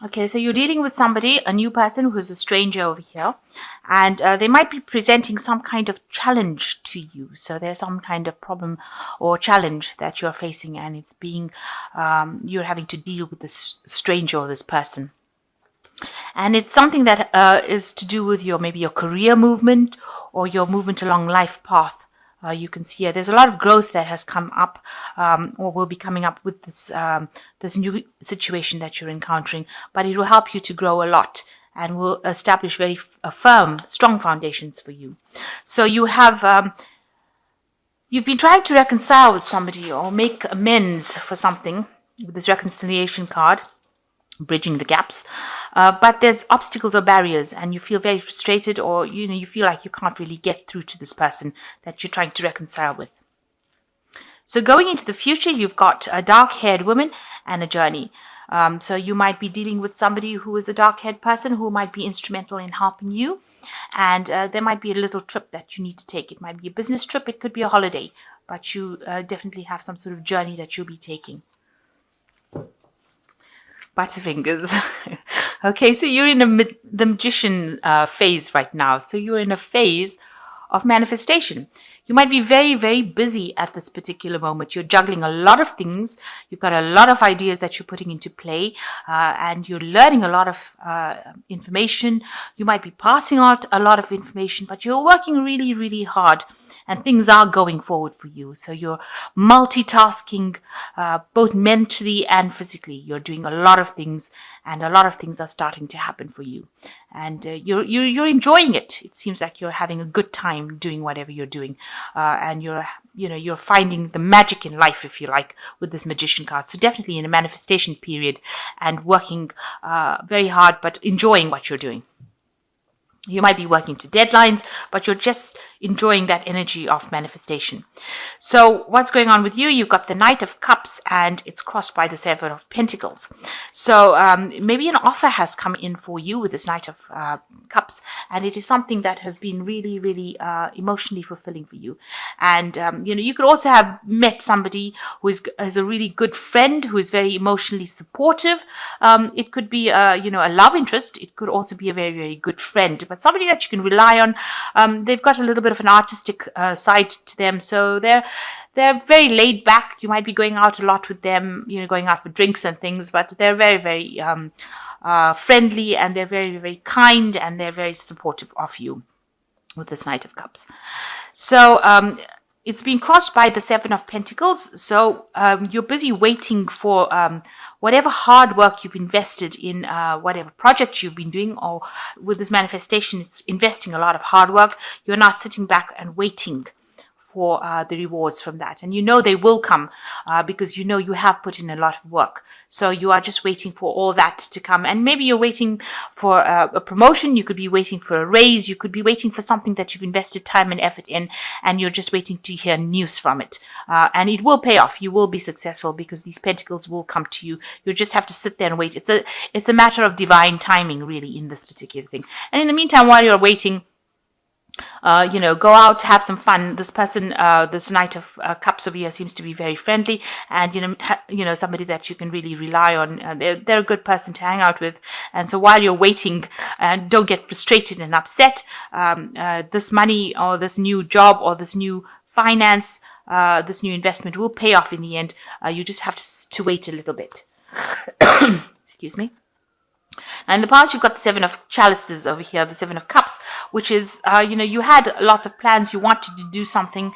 Okay, so you're dealing with somebody, a new person who's a stranger over here, and they might be presenting some kind of challenge to you. So there's some kind of problem or challenge that you're facing, and it's being, you're having to deal with this stranger or this person. And it's something that is to do with your maybe your career movement or your movement along life path. You can see here there's a lot of growth that has come up or will be coming up with this new situation that you're encountering, but it will help you to grow a lot and will establish very firm, strong foundations for you. So you've been trying to reconcile with somebody or make amends for something with this reconciliation card, bridging the gaps, but there's obstacles or barriers and you feel very frustrated, or you feel like you can't really get through to this person that you're trying to reconcile with. So going into the future, you've got a dark-haired woman and a journey. So you might be dealing with somebody who is a dark-haired person who might be instrumental in helping you, and there might be a little trip that you need to take. It might be a business trip, it could be a holiday, but you definitely have some sort of journey that you'll be taking. Butterfingers. Okay, so you're in the magician phase right now. So you're in a phase of manifestation. You might be very, very busy at this particular moment. You're juggling a lot of things. You've got a lot of ideas that you're putting into play, and you're learning a lot of information. You might be passing out a lot of information, but you're working really, really hard, and things are going forward for you. So you're multitasking, both mentally and physically. You're doing a lot of things, and a lot of things are starting to happen for you. And you're enjoying it. It seems like you're having a good time doing whatever you're doing, and you're finding the magic in life, if you like, with this magician card. So definitely in a manifestation period and working very hard, but enjoying what you're doing. You might be working to deadlines, but you're just enjoying that energy of manifestation. So what's going on with you? You've got the Knight of Cups and it's crossed by the Seven of Pentacles. So maybe an offer has come in for you with this Knight of Cups, and it is something that has been really, really emotionally fulfilling for you. And, you could also have met somebody who is a really good friend, who is very emotionally supportive. It could be, a love interest. It could also be a very, very good friend, but somebody that you can rely on. They've got a little bit of an artistic side to them, so they're very laid back. You might be going out a lot with them, going out for drinks and things, but they're very, very friendly, and they're very, very kind, and they're very supportive of you with this Knight of Cups. So it's been crossed by the Seven of Pentacles, so you're busy waiting for whatever hard work you've invested in whatever project you've been doing, or with this manifestation, it's investing a lot of hard work. You're now sitting back and waiting for the rewards from that. And they will come because you have put in a lot of work. So you are just waiting for all that to come. And maybe you're waiting for a promotion. You could be waiting for a raise. You could be waiting for something that you've invested time and effort in, and you're just waiting to hear news from it. And it will pay off. You will be successful because these pentacles will come to you. You just have to sit there and wait. It's a matter of divine timing, really, in this particular thing. And in the meantime, while you're waiting, go out, have some fun. This person, this Knight of Cups over here, seems to be very friendly, and somebody that you can really rely on. They're a good person to hang out with. And so while you're waiting, don't get frustrated and upset. This money or this new job or this new finance, this new investment will pay off in the end. You just have to wait a little bit. Excuse me. Now, in the past, you've got the Seven of Chalices over here, the Seven of Cups, which is, you had lots of plans. You wanted to do something.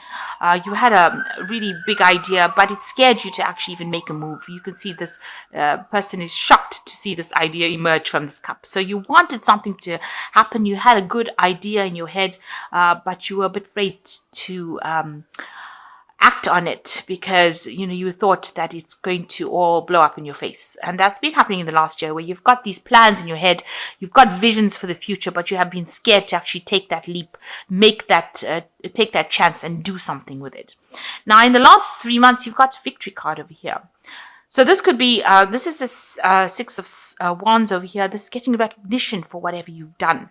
You had a really big idea, but it scared you to actually even make a move. You can see this person is shocked to see this idea emerge from this cup. So you wanted something to happen. You had a good idea in your head, but you were a bit afraid to act on it because you thought that it's going to all blow up in your face. And that's been happening in the last year, where you've got these plans in your head, you've got visions for the future, but you have been scared to actually take that leap, take that chance and do something with it. Now, in the last 3 months, you've got a victory card over here. So this could be, this is the Six of Wands over here. This is getting recognition for whatever you've done.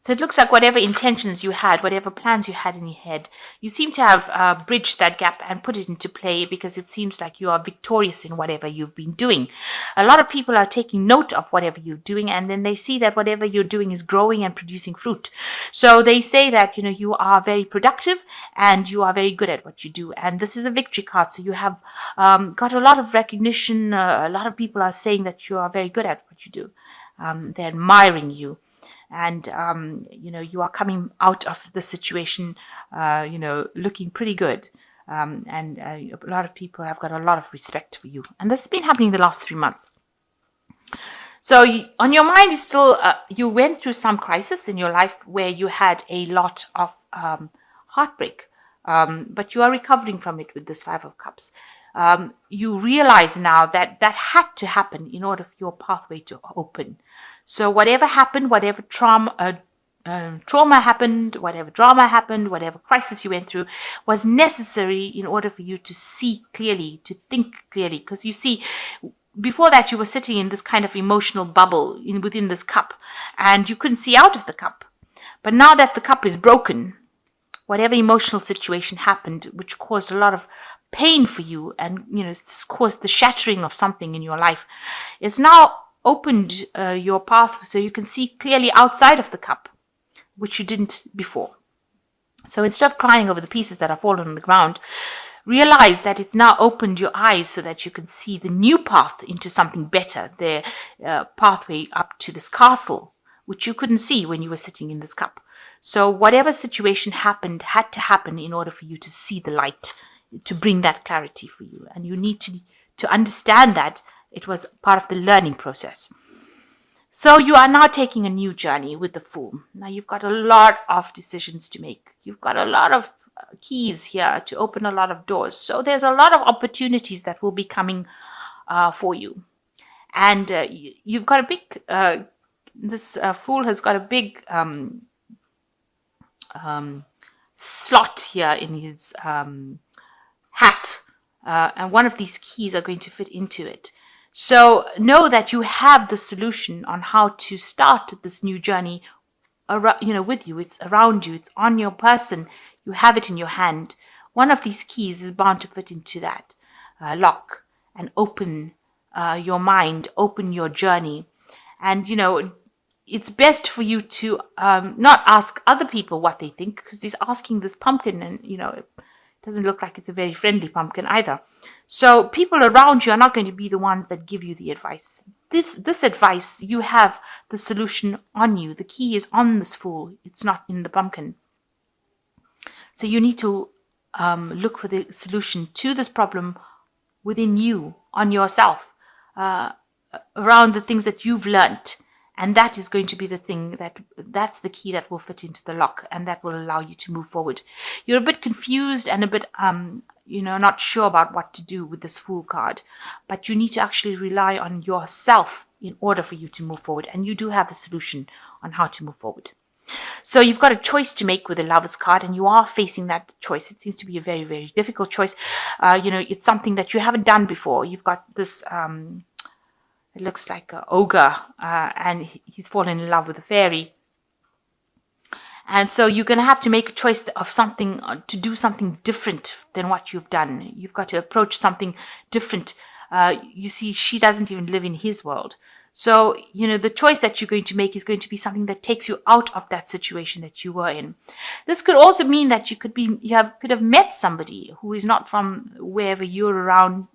So it looks like whatever intentions you had, whatever plans you had in your head, you seem to have bridged that gap and put it into play, because it seems like you are victorious in whatever you've been doing. A lot of people are taking note of whatever you're doing, and then they see that whatever you're doing is growing and producing fruit. So they say that, you are very productive and you are very good at what you do. And this is a victory card. So you have got a lot of recognition. A lot of people are saying that you are very good at what you do. They're admiring you. And, you are coming out of the situation, looking pretty good. And a lot of people have got a lot of respect for you. And this has been happening the last 3 months. So on your mind is still, you went through some crisis in your life where you had a lot of heartbreak. But you are recovering from it with this 5 of Cups. You realize now that that had to happen in order for your pathway to open. So whatever happened, whatever trauma happened, whatever drama happened, whatever crisis you went through was necessary in order for you to see clearly, to think clearly. Because you see, before that you were sitting in this kind of emotional bubble within this cup, and you couldn't see out of the cup. But now that the cup is broken, whatever emotional situation happened, which caused a lot of pain for you, and this caused the shattering of something in your life, it's now opened your path so you can see clearly outside of the cup, which you didn't before. So instead of crying over the pieces that are fallen on the ground, realize that it's now opened your eyes so that you can see the new path into something better, the pathway up to this castle, which you couldn't see when you were sitting in this cup. So whatever situation happened had to happen in order for you to see the light, to bring that clarity for you. And you need to understand that it was part of the learning process. So you are now taking a new journey with the Fool. Now you've got a lot of decisions to make. You've got a lot of keys here to open a lot of doors. So there's a lot of opportunities that will be coming for you. And you've got a big, this Fool has got a big slot here in his hat. And one of these keys are going to fit into it. So know that you have the solution on how to start this new journey, with you. It's around you. It's on your person. You have it in your hand. One of these keys is bound to fit into that lock and open your mind, open your journey. And, it's best for you to not ask other people what they think, because he's asking this pumpkin, and, it doesn't look like it's a very friendly pumpkin either. So people around you are not going to be the ones that give you the advice. This advice, you have the solution on you. The key is on this Fool. It's not in the pumpkin. So you need to look for the solution to this problem within you, on yourself, around the things that you've learnt. And that is going to be the thing that's the key that will fit into the lock, and that will allow you to move forward. You're a bit confused and a bit, not sure about what to do with this Fool card, but you need to actually rely on yourself in order for you to move forward. And you do have the solution on how to move forward. So you've got a choice to make with the Lovers card, and you are facing that choice. It seems to be a very, very difficult choice. It's something that you haven't done before. You've got this, it looks like an ogre, and he's fallen in love with a fairy. And so you're going to have to make a choice of something, to do something different than what you've done. You've got to approach something different. You see, she doesn't even live in his world. So, the choice that you're going to make is going to be something that takes you out of that situation that you were in. This could also mean that you could have met somebody who is not from wherever you're around.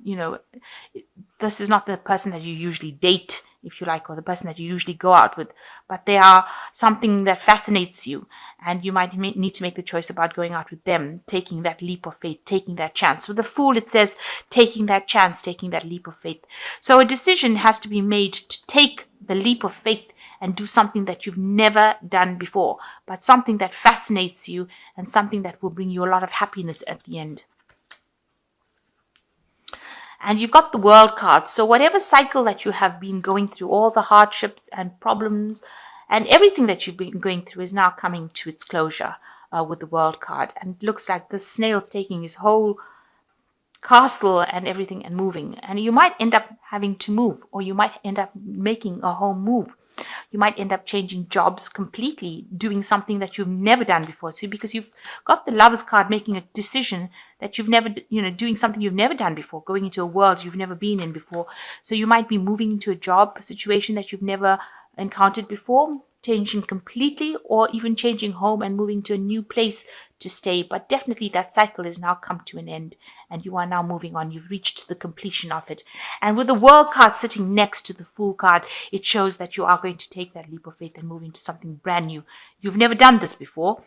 This is not the person that you usually date, if you like, or the person that you usually go out with, but they are something that fascinates you, and you might need to make the choice about going out with them, taking that leap of faith, taking that chance. With the Fool, it says taking that chance, taking that leap of faith. So a decision has to be made to take the leap of faith and do something that you've never done before, but something that fascinates you and something that will bring you a lot of happiness at the end. And you've got the World card. So whatever cycle that you have been going through, all the hardships and problems and everything that you've been going through is now coming to its closure with the World card. And it looks like the snail's taking his whole castle and everything and moving. And you might end up having to move, or you might end up making a home move. You might end up changing jobs completely, doing something that you've never done before. So because you've got the Lovers card, making a decision that you've never, doing something you've never done before, going into a world you've never been in before. So you might be moving into a job situation that you've never encountered before, changing completely, or even changing home and moving to a new place to stay. But definitely that cycle has now come to an end, and you are now moving on. You've reached the completion of it. And with the World card sitting next to the Fool card, it shows that you are going to take that leap of faith and move into something brand new. You've never done this before.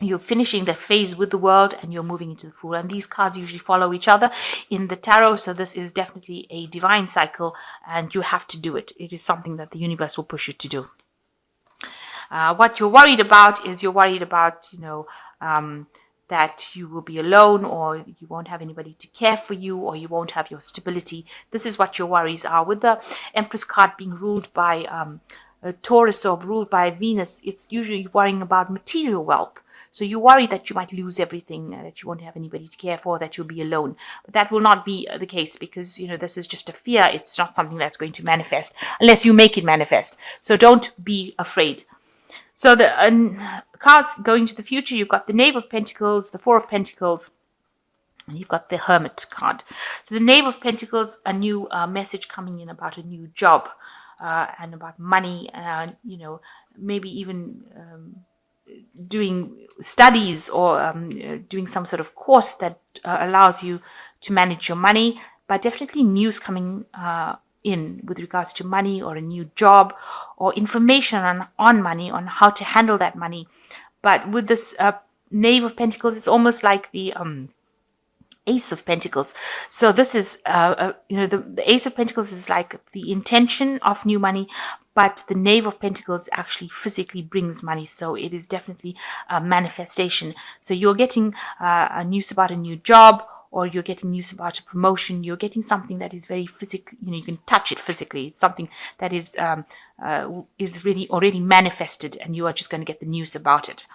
You're finishing the phase with the World and you're moving into the Fool. And these cards usually follow each other in the tarot. So this is definitely a divine cycle, and you have to do it. It is something that the universe will push you to do. What you're worried about is you're worried about, that you will be alone, or you won't have anybody to care for you, or you won't have your stability. This is what your worries are. With the Empress card being ruled by Taurus or ruled by Venus, it's usually worrying about material wealth. So you worry that you might lose everything, that you won't have anybody to care for, that you'll be alone. But that will not be the case, because, this is just a fear. It's not something that's going to manifest unless you make it manifest. So don't be afraid. So the cards going to the future, you've got the Knave of Pentacles, the Four of Pentacles, and you've got the Hermit card. So the Knave of Pentacles, a new message coming in about a new job and about money, maybe even doing studies or doing some sort of course that allows you to manage your money, but definitely news coming in with regards to money, or a new job, or information on money, on how to handle that money. But with this Knave of Pentacles, it's almost like the Ace of Pentacles. So this is, the Ace of Pentacles is like the intention of new money, but the Knave of Pentacles actually physically brings money. So it is definitely a manifestation. So you're getting a news about a new job, or you're getting news about a promotion. You're getting something that is very physical. You can touch it physically. It's something that is really already manifested, and you are just going to get the news about it.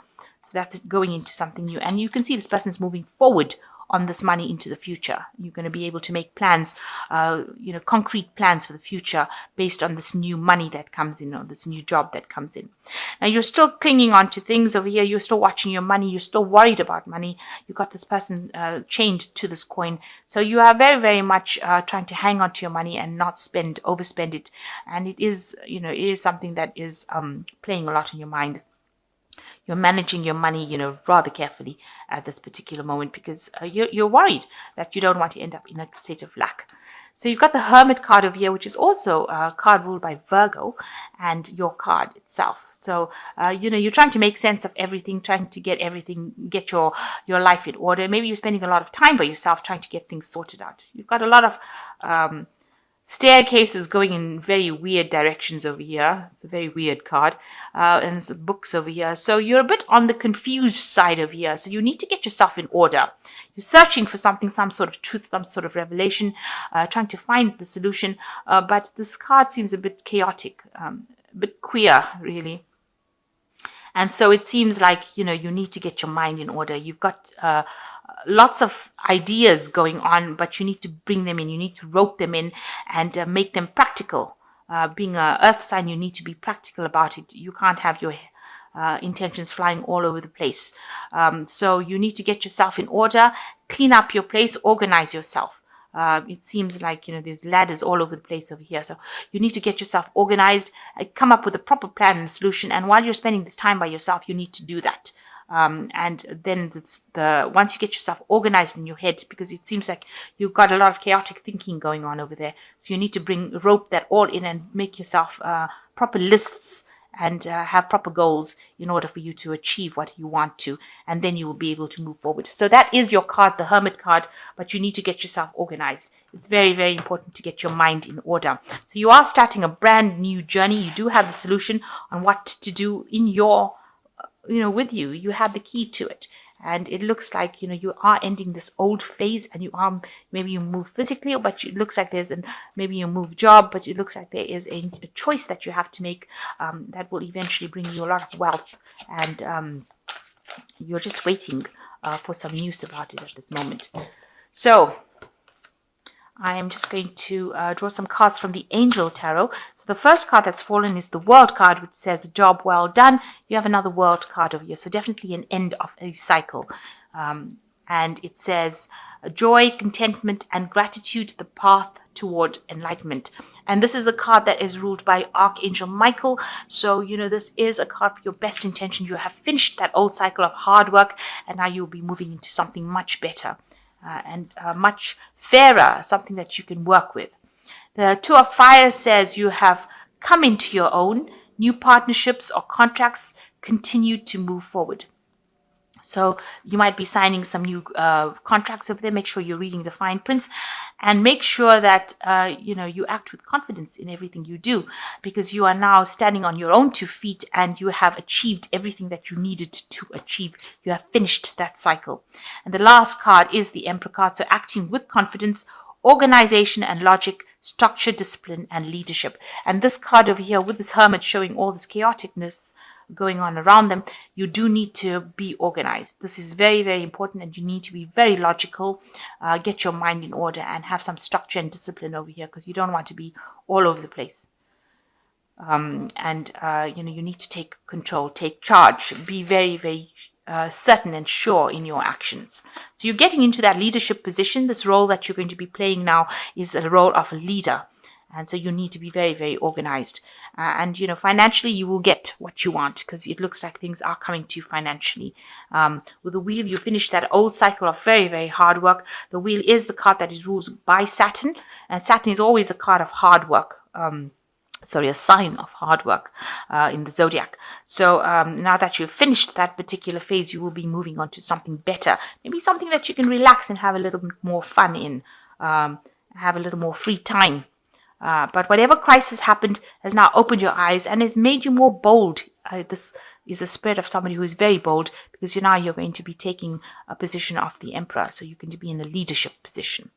So that's it, going into something new. And you can see this person's moving forward on this money into the future. You're going to be able to make plans, concrete plans for the future based on this new money that comes in, or this new job that comes in. Now, you're still clinging on to things over here. You're still watching your money. You're still worried about money. You've got this person chained to this coin. So you are very, very much trying to hang on to your money and not overspend it. And it is something that is playing a lot in your mind. You're managing your money, rather carefully at this particular moment, because you're worried that you don't want to end up in a state of lack. So you've got the Hermit card over here, which is also a card ruled by Virgo, and your card itself. So, you're trying to make sense of everything, trying to get your life in order. Maybe you're spending a lot of time by yourself trying to get things sorted out. You've got a lot of staircases going in very weird directions over here. It's a very weird card. And there's books over here. So you're a bit on the confused side over here. So you need to get yourself in order. You're searching for something, some sort of truth, some sort of revelation, trying to find the solution. But this card seems a bit chaotic, a bit queer, really. And so it seems like, you need to get your mind in order. You've got lots of ideas going on, but you need to bring them in. You need to rope them in and make them practical. Being an earth sign, you need to be practical about it. You can't have your intentions flying all over the place. So you need to get yourself in order, clean up your place, organize yourself. It seems like, there's ladders all over the place over here. So you need to get yourself organized, come up with a proper plan and solution. And while you're spending this time by yourself, you need to do that. And then once you get yourself organized in your head, because it seems like you've got a lot of chaotic thinking going on over there. So you need to rope that all in and make yourself proper lists and have proper goals in order for you to achieve what you want to, and then you will be able to move forward. So that is your card, the Hermit card, but you need to get yourself organized. It's very, very important to get your mind in order. So you are starting a brand new journey. You do have the solution on what to do in your with you. You have the key to it. And it looks like, you are ending this old phase, and maybe you move physically, but it looks like maybe you move job, but it looks like there is a choice that you have to make that will eventually bring you a lot of wealth. And you're just waiting for some news about it at this moment. So I am just going to draw some cards from the Angel Tarot. So the first card that's fallen is the World card, which says job well done. You have another World card over here, so definitely an end of a cycle. And it says joy, contentment, and gratitude, the path toward enlightenment. And this is a card that is ruled by Archangel Michael. So, this is a card for your best intention. You have finished that old cycle of hard work, and now you'll be moving into something much better. And much fairer, something that you can work with. The Two of Fire says you have come into your own. New partnerships or contracts continue to move forward. So you might be signing some new contracts over there. Make sure you're reading the fine prints, and make sure that you act with confidence in everything you do, because you are now standing on your own 2 feet and you have achieved everything that you needed to achieve. You have finished that cycle. And the last card is the Emperor card. So acting with confidence, organization and logic, structure, discipline, and leadership. And this card over here with this Hermit showing all this chaoticness going on around them, you do need to be organized. This is very, very important, and you need to be very logical, get your mind in order, and have some structure and discipline over here, because you don't want to be all over the place. You need to take control, take charge, be very, very certain and sure in your actions. So you're getting into that leadership position. This role that you're going to be playing now is a role of a leader. And so you need to be very, very organized. Financially, you will get what you want, because it looks like things are coming to you financially. With the Wheel, you finish that old cycle of very, very hard work. The Wheel is the card that is ruled by Saturn. And Saturn is always a card of hard work. A sign of hard work in the zodiac. So now that you've finished that particular phase, you will be moving on to something better. Maybe something that you can relax and have a little bit more fun in, have a little more free time. But whatever crisis happened has now opened your eyes and has made you more bold. This is a spirit of somebody who is very bold, because you're going to be taking a position of the Emperor. So you're going to be in a leadership position.